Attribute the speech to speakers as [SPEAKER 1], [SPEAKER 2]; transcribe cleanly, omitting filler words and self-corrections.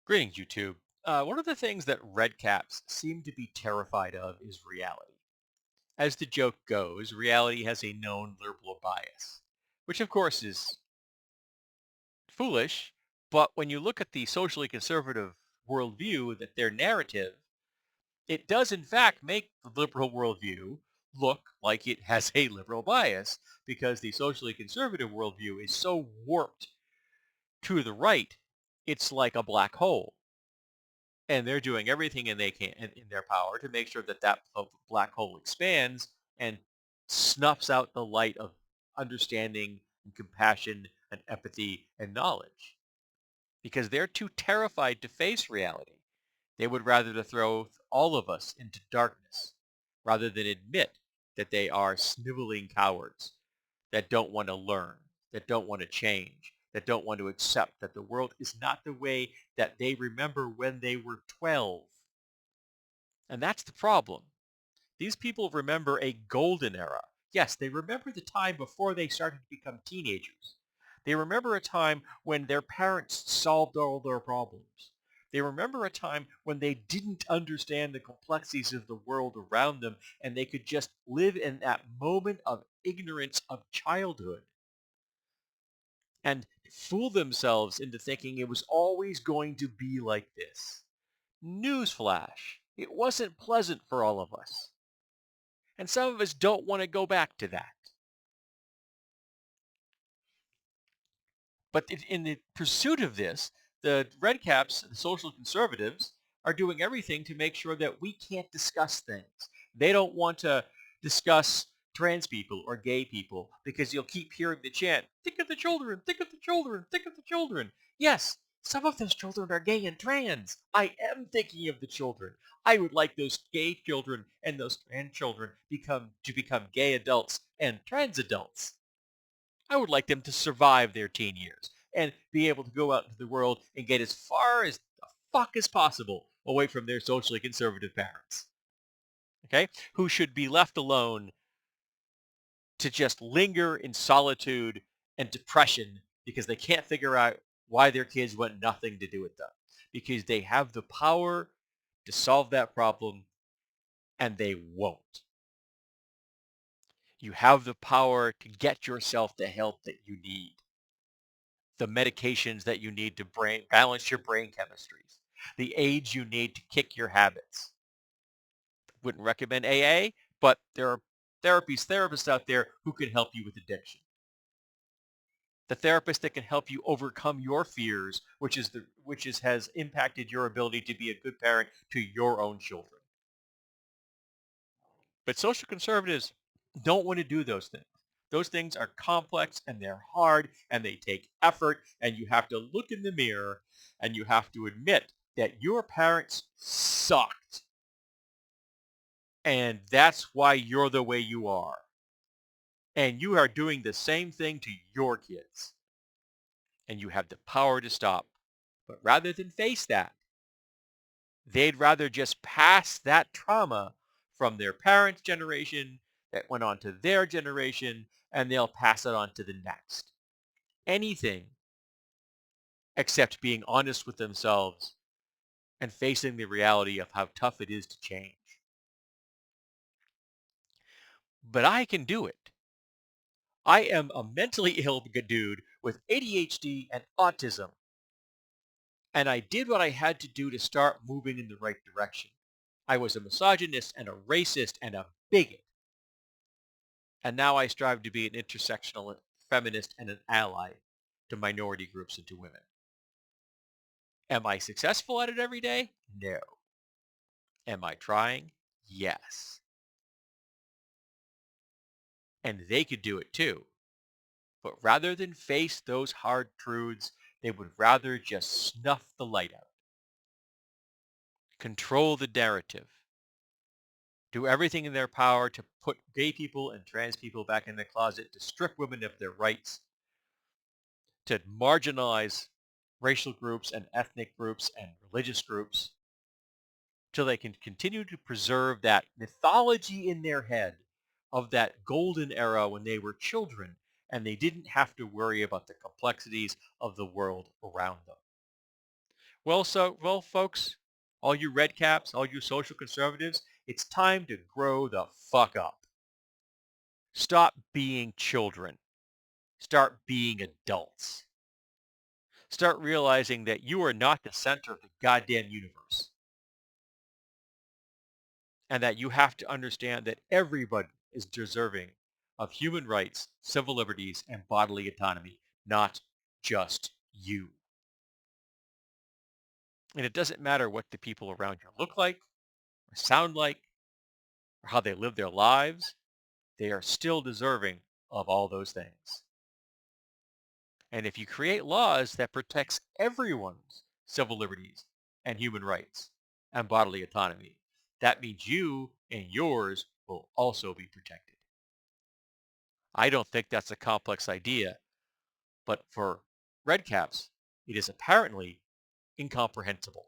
[SPEAKER 1] Greetings, YouTube. One of the things that redcaps seem to be terrified of is reality. As the joke goes, reality has a known liberal bias, which of course is foolish, but when you look at the socially conservative worldview, that their narrative, it does in fact make the liberal worldview look like it has a liberal bias, because the socially conservative worldview is so warped to the right, it's like a black hole. And they're doing everything in their power to make sure that black hole expands and snuffs out the light of understanding and compassion and empathy and knowledge, because they're too terrified to face reality. They would rather to throw all of us into darkness rather than admit that they are sniveling cowards that don't want to learn, that don't want to change, that don't want to accept that the world is not the way that they remember when they were 12. And that's the problem. These people remember a golden era. Yes, they remember the time before they started to become teenagers. They remember a time when their parents solved all their problems. They remember a time when they didn't understand the complexities of the world around them and they could just live in that moment of ignorance of childhood and fool themselves into thinking it was always going to be like this. Newsflash, it wasn't pleasant for all of us. And some of us don't want to go back to that. But in the pursuit of this, the redcaps, the social conservatives, are doing everything to make sure that we can't discuss things. They don't want to discuss trans people or gay people because you'll keep hearing the chant, think of the children, think of the children, think of the children. Yes, some of those children are gay and trans. I am thinking of the children. I would like those gay children and those trans children to become gay adults and trans adults. I would like them to survive their teen years and be able to go out into the world and get as far as the fuck as possible away from their socially conservative parents. Okay? Who should be left alone to just linger in solitude and depression because they can't figure out why their kids want nothing to do with them. Because they have the power to solve that problem and they won't. You have the power to get yourself the help that you need, the medications that you need to balance your brain chemistries, the aids you need to kick your habits. Wouldn't recommend AA, but there are therapists out there who can help you with addiction. The therapist that can help you overcome your fears, has impacted your ability to be a good parent to your own children. But social conservatives don't want to do those things. Those things are complex and they're hard and they take effort, and you have to look in the mirror and you have to admit that your parents sucked. And that's why you're the way you are. And you are doing the same thing to your kids. And you have the power to stop. But rather than face that, they'd rather just pass that trauma from their parents' generation that went on to their generation, and they'll pass it on to the next. Anything except being honest with themselves and facing the reality of how tough it is to change. But I can do it. I am a mentally ill dude with ADHD and autism. And I did what I had to do to start moving in the right direction. I was a misogynist and a racist and a bigot. And now I strive to be an intersectional feminist and an ally to minority groups and to women. Am I successful at it every day? No. Am I trying? Yes. And they could do it too. But rather than face those hard truths, they would rather just snuff the light out. Control the narrative. Do everything in their power to put gay people and trans people back in the closet, to strip women of their rights, to marginalize racial groups and ethnic groups and religious groups, till they can continue to preserve that mythology in their head of that golden era when they were children and they didn't have to worry about the complexities of the world around them. Well, folks, all you red caps, all you social conservatives, it's time to grow the fuck up. Stop being children. Start being adults. Start realizing that you are not the center of the goddamn universe and that you have to understand that everybody is deserving of human rights, civil liberties, and bodily autonomy, not just you. And it doesn't matter what the people around you look like or sound like or how they live their lives. They are still deserving of all those things. And if you create laws that protects everyone's civil liberties and human rights and bodily autonomy, that means you and yours will also be protected. I don't think that's a complex idea, but for redcaps, it is apparently incomprehensible.